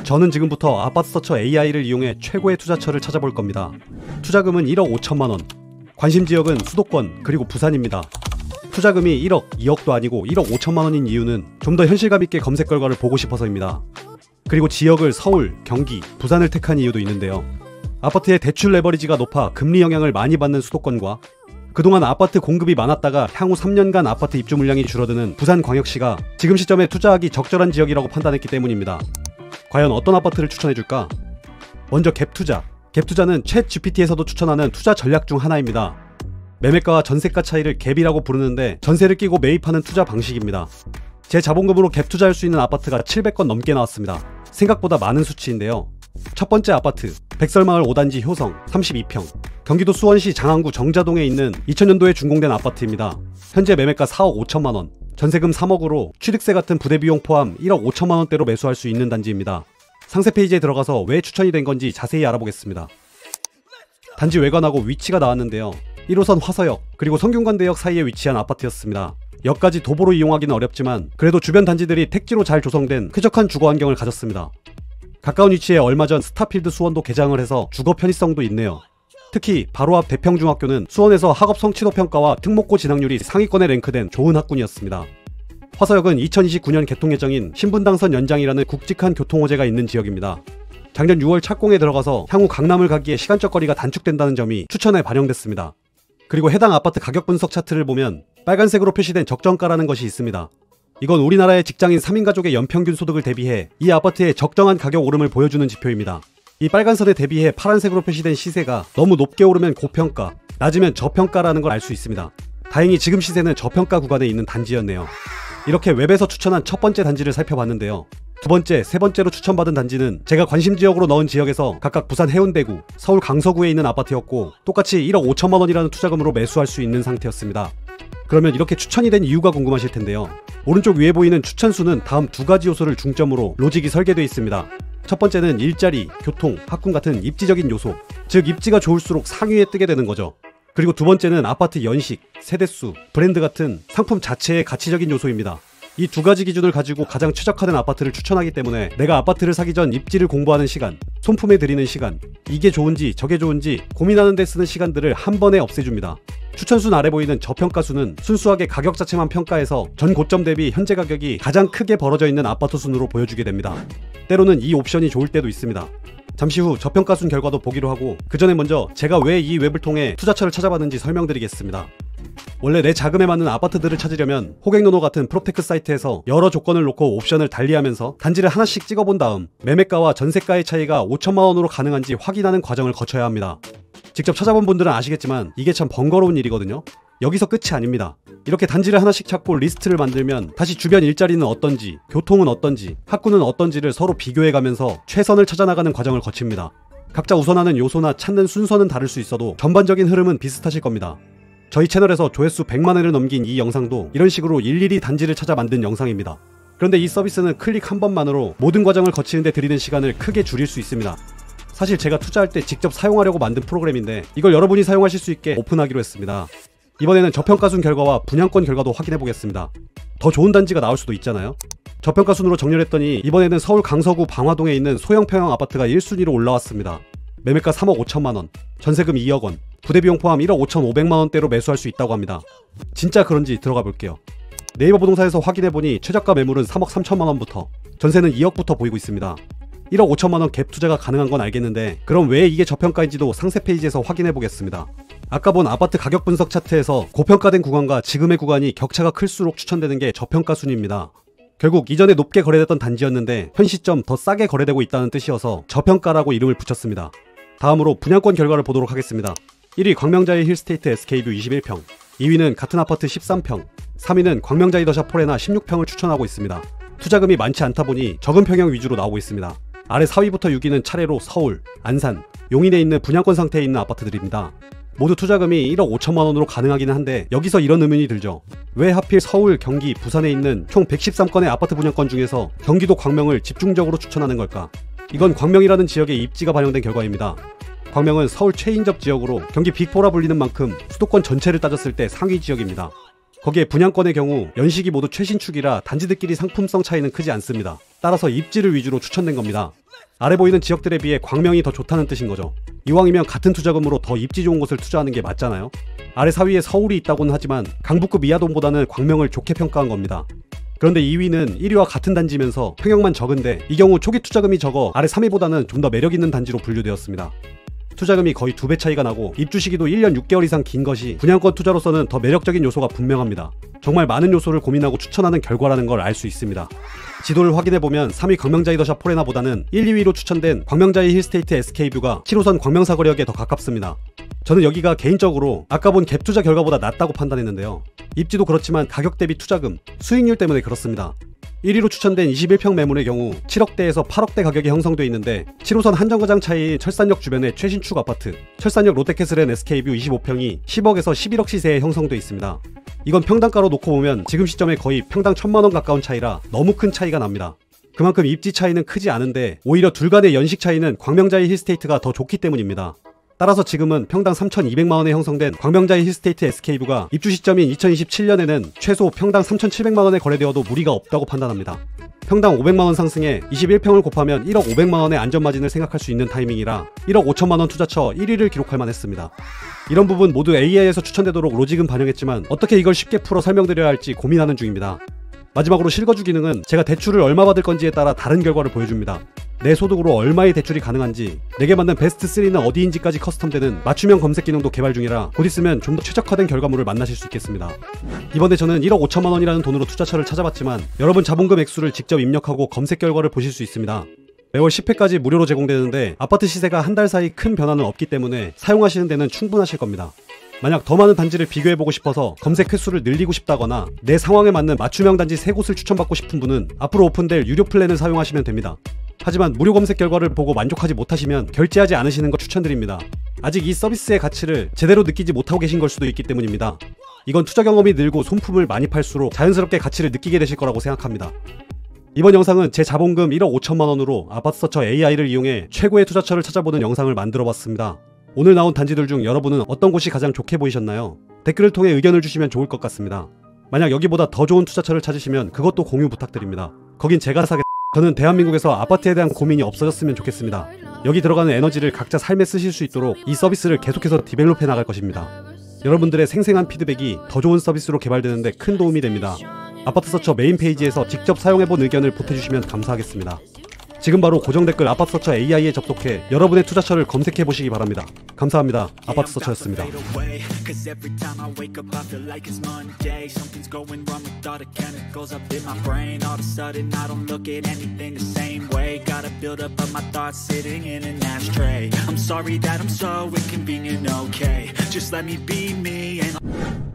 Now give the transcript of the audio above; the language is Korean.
저는 지금부터 아파트서처 AI를 이용해 최고의 투자처를 찾아볼 겁니다. 투자금은 1억 5천만 원. 관심지역은 수도권 그리고 부산입니다. 투자금이 1억, 2억도 아니고 1억 5천만 원인 이유는 좀 더 현실감 있게 검색 결과를 보고 싶어서입니다. 그리고 지역을 서울, 경기, 부산을 택한 이유도 있는데요. 아파트의 대출 레버리지가 높아 금리 영향을 많이 받는 수도권과 그동안 아파트 공급이 많았다가 향후 3년간 아파트 입주 물량이 줄어드는 부산광역시가 지금 시점에 투자하기 적절한 지역이라고 판단했기 때문입니다. 과연 어떤 아파트를 추천해줄까? 먼저 갭투자. 갭투자는 챗 GPT에서도 추천하는 투자 전략 중 하나입니다. 매매가와 전세가 차이를 갭이라고 부르는데 전세를 끼고 매입하는 투자 방식입니다. 제 자본금으로 갭 투자할 수 있는 아파트가 700건 넘게 나왔습니다. 생각보다 많은 수치인데요. 첫 번째 아파트, 백설마을 5단지 효성 32평. 경기도 수원시 장안구 정자동에 있는 2000년도에 준공된 아파트입니다. 현재 매매가 4억 5천만 원, 전세금 3억으로 취득세 같은 부대비용 포함 1억 5천만 원대로 매수할 수 있는 단지입니다. 상세 페이지에 들어가서 왜 추천이 된 건지 자세히 알아보겠습니다. 단지 외관하고 위치가 나왔는데요. 1호선 화서역 그리고 성균관대역 사이에 위치한 아파트였습니다. 역까지 도보로 이용하기는 어렵지만 그래도 주변 단지들이 택지로 잘 조성된 쾌적한 주거 환경을 가졌습니다. 가까운 위치에 얼마 전 스타필드 수원도 개장을 해서 주거 편의성도 있네요. 특히 바로 앞 대평중학교는 수원에서 학업 성취도 평가와 특목고 진학률이 상위권에 랭크된 좋은 학군이었습니다. 화서역은 2029년 개통 예정인 신분당선 연장이라는 굵직한 교통호재가 있는 지역입니다. 작년 6월 착공에 들어가서 향후 강남을 가기에 시간적 거리가 단축된다는 점이 추천에 반영됐습니다. 그리고 해당 아파트 가격 분석 차트를 보면 빨간색으로 표시된 적정가라는 것이 있습니다. 이건 우리나라의 직장인 3인 가족의 연평균 소득을 대비해 이 아파트의 적정한 가격 오름을 보여주는 지표입니다. 이 빨간선에 대비해 파란색으로 표시된 시세가 너무 높게 오르면 고평가, 낮으면 저평가라는 걸 알 수 있습니다. 다행히 지금 시세는 저평가 구간에 있는 단지였네요. 이렇게 웹에서 추천한 첫 번째 단지를 살펴봤는데요. 두 번째, 세 번째로 추천받은 단지는 제가 관심 지역으로 넣은 지역에서 각각 부산 해운대구, 서울 강서구에 있는 아파트였고 똑같이 1억 5천만 원이라는 투자금으로 매수할 수 있는 상태였습니다. 그러면 이렇게 추천이 된 이유가 궁금하실 텐데요. 오른쪽 위에 보이는 추천수는 다음 두 가지 요소를 중점으로 로직이 설계되어 있습니다. 첫 번째는 일자리, 교통, 학군 같은 입지적인 요소, 즉 입지가 좋을수록 상위에 뜨게 되는 거죠. 그리고 두 번째는 아파트 연식, 세대수, 브랜드 같은 상품 자체의 가치적인 요소입니다. 이 두 가지 기준을 가지고 가장 최적화된 아파트를 추천하기 때문에 내가 아파트를 사기 전 입지를 공부하는 시간, 손품에 들이는 시간, 이게 좋은지 저게 좋은지 고민하는 데 쓰는 시간들을 한 번에 없애줍니다. 추천순 아래 보이는 저평가순은 순수하게 가격 자체만 평가해서 전 고점 대비 현재 가격이 가장 크게 벌어져 있는 아파트 순으로 보여주게 됩니다. 때로는 이 옵션이 좋을 때도 있습니다. 잠시 후 저평가순 결과도 보기로 하고 그 전에 먼저 제가 왜 이 웹을 통해 투자처를 찾아봤는지 설명드리겠습니다. 원래 내 자금에 맞는 아파트들을 찾으려면 호갱노노 같은 프롭테크 사이트에서 여러 조건을 놓고 옵션을 달리하면서 단지를 하나씩 찍어본 다음 매매가와 전세가의 차이가 5천만 원으로 가능한지 확인하는 과정을 거쳐야 합니다. 직접 찾아본 분들은 아시겠지만 이게 참 번거로운 일이거든요. 여기서 끝이 아닙니다. 이렇게 단지를 하나씩 찾고 리스트를 만들면 다시 주변 일자리는 어떤지, 교통은 어떤지, 학군은 어떤지를 서로 비교해가면서 최선을 찾아나가는 과정을 거칩니다. 각자 우선하는 요소나 찾는 순서는 다를 수 있어도 전반적인 흐름은 비슷하실 겁니다. 저희 채널에서 조회수 100만회를 넘긴 이 영상도 이런 식으로 일일이 단지를 찾아 만든 영상입니다. 그런데 이 서비스는 클릭 한 번만으로 모든 과정을 거치는데 들이는 시간을 크게 줄일 수 있습니다. 사실 제가 투자할 때 직접 사용하려고 만든 프로그램인데 이걸 여러분이 사용하실 수 있게 오픈하기로 했습니다. 이번에는 저평가순 결과와 분양권 결과도 확인해보겠습니다. 더 좋은 단지가 나올 수도 있잖아요. 저평가순으로 정렬했더니 이번에는 서울 강서구 방화동에 있는 소형 평형 아파트가 1순위로 올라왔습니다. 매매가 3억 5천만 원, 전세금 2억 원, 부대비용 포함 1억 5,500만 원대로 매수할 수 있다고 합니다. 진짜 그런지 들어가 볼게요. 네이버 부동산에서 확인해보니 최저가 매물은 3억 3천만 원부터, 전세는 2억부터 보이고 있습니다. 1억 5천만 원 갭 투자가 가능한 건 알겠는데 그럼 왜 이게 저평가인지도 상세 페이지에서 확인해보겠습니다. 아까 본 아파트 가격 분석 차트에서 고평가된 구간과 지금의 구간이 격차가 클수록 추천되는 게 저평가 순입니다. 결국 이전에 높게 거래됐던 단지였는데 현 시점 더 싸게 거래되고 있다는 뜻이어서 저평가라고 이름을 붙였습니다. 다음으로 분양권 결과를 보도록 하겠습니다. 1위 광명자이 힐스테이트 SK뷰 21평, 2위는 같은 아파트 13평, 3위는 광명자이 더샵 포레나 16평을 추천하고 있습니다. 투자금이 많지 않다 보니 적은 평형 위주로 나오고 있습니다. 아래 4위부터 6위는 차례로 서울, 안산, 용인에 있는 분양권 상태에 있는 아파트들입니다. 모두 투자금이 1억 5천만 원으로 가능하기는 한데 여기서 이런 의문이 들죠. 왜 하필 서울, 경기, 부산에 있는 총 113건의 아파트 분양권 중에서 경기도 광명을 집중적으로 추천하는 걸까? 이건 광명이라는 지역의 입지가 반영된 결과입니다. 광명은 서울 최인접 지역으로 경기 빅4라 불리는 만큼 수도권 전체를 따졌을 때 상위 지역입니다. 거기에 분양권의 경우 연식이 모두 최신축이라 단지들끼리 상품성 차이는 크지 않습니다. 따라서 입지를 위주로 추천된 겁니다. 아래 보이는 지역들에 비해 광명이 더 좋다는 뜻인 거죠. 이왕이면 같은 투자금으로 더 입지 좋은 곳을 투자하는 게 맞잖아요. 아래 4위에 서울이 있다고는 하지만 강북구 미아동보다는 광명을 좋게 평가한 겁니다. 그런데 2위는 1위와 같은 단지면서 평형만 적은데 이 경우 초기 투자금이 적어 아래 3위보다는 좀 더 매력있는 단지로 분류되었습니다. 투자금이 거의 2배 차이가 나고 입주 시기도 1년 6개월 이상 긴 것이 분양권 투자로서는 더 매력적인 요소가 분명합니다. 정말 많은 요소를 고민하고 추천하는 결과라는 걸 알 수 있습니다. 지도를 확인해보면 3위 광명자이더샵 포레나보다는 1, 2위로 추천된 광명자이 힐스테이트 SK뷰가 7호선 광명사거리역에 더 가깝습니다. 저는 여기가 개인적으로 아까 본 갭 투자 결과보다 낫다고 판단했는데요. 입지도 그렇지만 가격 대비 투자금, 수익률 때문에 그렇습니다. 1위로 추천된 21평 매물의 경우 7억대에서 8억대 가격이 형성되어 있는데 7호선 한정거장 차이인 철산역 주변의 최신축 아파트 철산역 롯데캐슬앤 SK뷰 25평이 10억에서 11억 시세에 형성되어 있습니다. 이건 평당가로 놓고 보면 지금 시점에 거의 평당 1000만원 가까운 차이라 너무 큰 차이가 납니다. 그만큼 입지 차이는 크지 않은데 오히려 둘 간의 연식 차이는 광명자이 힐스테이트가 더 좋기 때문입니다. 따라서 지금은 평당 3,200만원에 형성된 광명자이 힐스테이트 SK뷰가 입주 시점인 2027년에는 최소 평당 3,700만원에 거래되어도 무리가 없다고 판단합니다. 평당 500만원 상승에 21평을 곱하면 1억 500만원의 안전마진을 생각할 수 있는 타이밍이라 1억 5천만원 투자처 1위를 기록할 만했습니다. 이런 부분 모두 AI에서 추천되도록 로직은 반영했지만 어떻게 이걸 쉽게 풀어 설명드려야 할지 고민하는 중입니다. 마지막으로 실거주 기능은 제가 대출을 얼마 받을 건지에 따라 다른 결과를 보여줍니다. 내 소득으로 얼마의 대출이 가능한지, 내게 맞는 베스트 3는 어디인지까지 커스텀되는 맞춤형 검색 기능도 개발 중이라 곧 있으면 좀 더 최적화된 결과물을 만나실 수 있겠습니다. 이번에 저는 1억 5천만 원이라는 돈으로 투자처를 찾아봤지만 여러분 자본금 액수를 직접 입력하고 검색 결과를 보실 수 있습니다. 매월 10회까지 무료로 제공되는데 아파트 시세가 한 달 사이 큰 변화는 없기 때문에 사용하시는 데는 충분하실 겁니다. 만약 더 많은 단지를 비교해보고 싶어서 검색 횟수를 늘리고 싶다거나 내 상황에 맞는 맞춤형 단지 3곳을 추천받고 싶은 분은 앞으로 오픈될 유료 플랜을 사용하시면 됩니다. 하지만 무료 검색 결과를 보고 만족하지 못하시면 결제하지 않으시는 거 추천드립니다. 아직 이 서비스의 가치를 제대로 느끼지 못하고 계신 걸 수도 있기 때문입니다. 이건 투자 경험이 늘고 손품을 많이 팔수록 자연스럽게 가치를 느끼게 되실 거라고 생각합니다. 이번 영상은 제 자본금 1억 5천만 원으로 아파트 서처 AI를 이용해 최고의 투자처를 찾아보는 영상을 만들어 봤습니다. 오늘 나온 단지들 중 여러분은 어떤 곳이 가장 좋게 보이셨나요? 댓글을 통해 의견을 주시면 좋을 것 같습니다. 만약 여기보다 더 좋은 투자처를 찾으시면 그것도 공유 부탁드립니다. 거긴 제가 사겠... 저는 대한민국에서 아파트에 대한 고민이 없어졌으면 좋겠습니다. 여기 들어가는 에너지를 각자 삶에 쓰실 수 있도록 이 서비스를 계속해서 디벨롭해 나갈 것입니다. 여러분들의 생생한 피드백이 더 좋은 서비스로 개발되는데 큰 도움이 됩니다. 아파트 서처 메인 페이지에서 직접 사용해본 의견을 보태주시면 감사하겠습니다. 지금 바로 고정 댓글 아파트 서처 AI에 접속해 여러분의 투자처를 검색해 보시기 바랍니다. 감사합니다. 아파트 서처였습니다. I'm sorry that I'm so inconvenient, okay? Just let me be me and